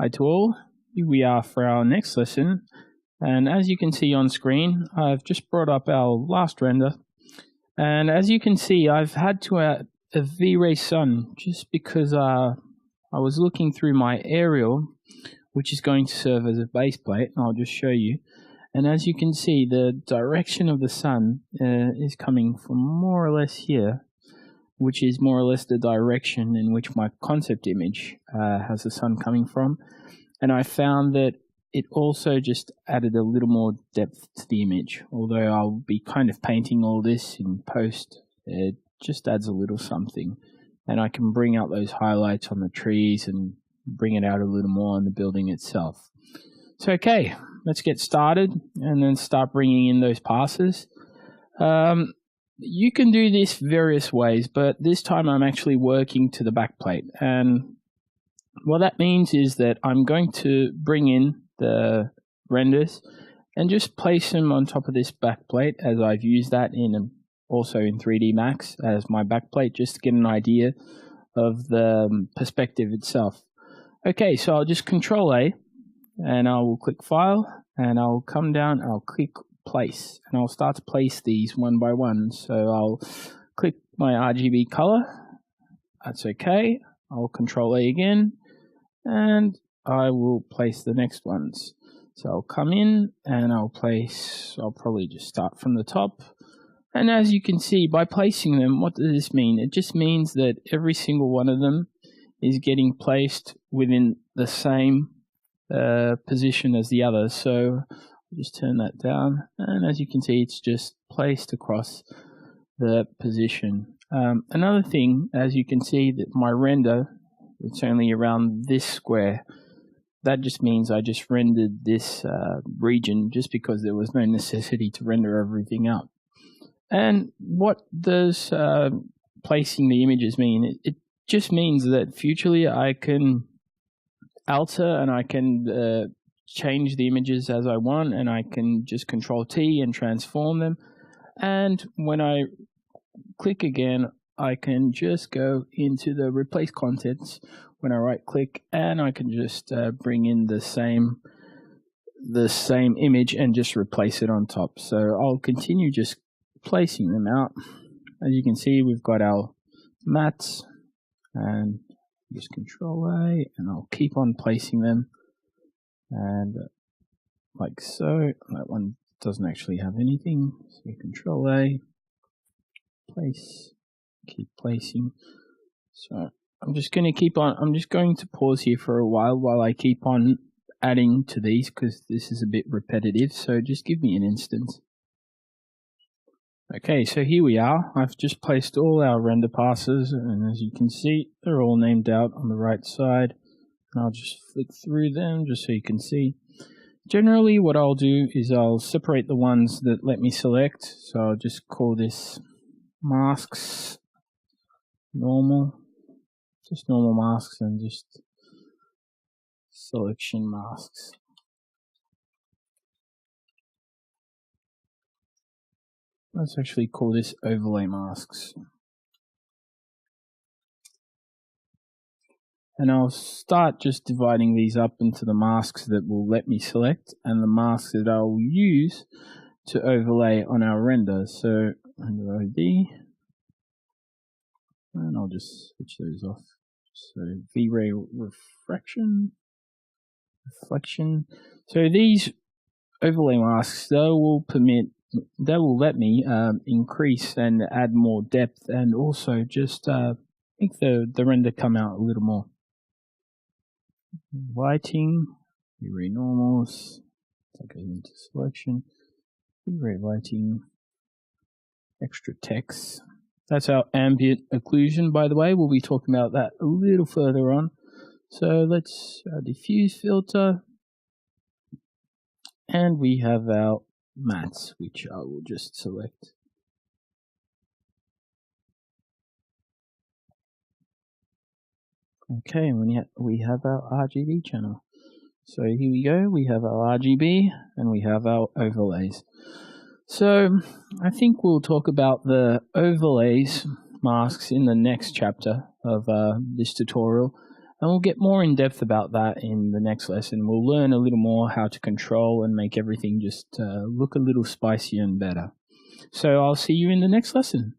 Hi to all, here we are for our next lesson, and as you can see on screen, I've just brought up our last render, and as you can see, I've had to add a V-Ray Sun just because I was looking through my aerial, which is going to serve as a base plate, and I'll just show you. And as you can see, the direction of the sun is coming from more or less here, which is more or less the direction in which my concept image has the sun coming from. And I found that it also just added a little more depth to the image. Although I'll be kind of painting all this in post, it just adds a little something. And I can bring out those highlights on the trees and bring it out a little more on the building itself. So okay, let's get started and then start bringing in those passes. You can do this various ways, but this time I'm actually working to the backplate. And what that means is that I'm going to bring in the renders and just place them on top of this backplate, as I've used that also in 3D Max as my backplate, just to get an idea of the perspective itself. Okay, so I'll just Control A and I will click File and I'll come down, I'll click Place, and I'll start to place these one by one. So I'll click my RGB color, that's okay. I'll Control A again and I will place the next ones. So I'll come in and I'll probably just start from the top. And as you can see, by placing them, what does this mean? It just means that every single one of them is getting placed within the same position as the others. So I'll just turn that down, and as you can see, it's just placed across the position. Another thing, as you can see, that my render, it's only around this square. That just means I just rendered this region just because there was no necessity to render everything out. And what does placing the images mean? It just means that futurely I can alter and I can change the images as I want, and I can just Control T and transform them. And when I click again, I can just go into the replace contents when I right click, and I can just bring in the same image and just replace it on top. So I'll continue just placing them out. As you can see, we've got our mats, and just Control A, and I'll keep on placing them, and like so. That one doesn't actually have anything, so Control A, place, keep placing. So I'm just going to pause here for a while I keep on adding to these, because this is a bit repetitive, so just give me an instant. Okay, so here we are. I've just placed all our render passes, and as you can see, they're all named out on the right side. And I'll just flick through them just so you can see. Generally, what I'll do is I'll separate the ones that let me select. So I'll just call this masks, normal, just normal masks, and just selection masks. Let's actually call this overlay masks. And I'll start just dividing these up into the masks that will let me select and the masks that I'll use to overlay on our render. So under OD, and I'll just switch those off. So V-Ray reflection. So these overlay masks, they will let me increase and add more depth, and also just make the render come out a little more. Lighting, V-Ray normals, that goes into selection, V-Ray lighting, extra text. That's our ambient occlusion, by the way. We'll be talking about that a little further on. So let's diffuse filter, and we have our mats, which I will just select. Okay, and we have our RGB channel. So here we go, we have our RGB and we have our overlays. So I think we'll talk about the overlays masks in the next chapter of this tutorial. And we'll get more in depth about that in the next lesson. We'll learn a little more how to control and make everything just look a little spicier and better. So I'll see you in the next lesson.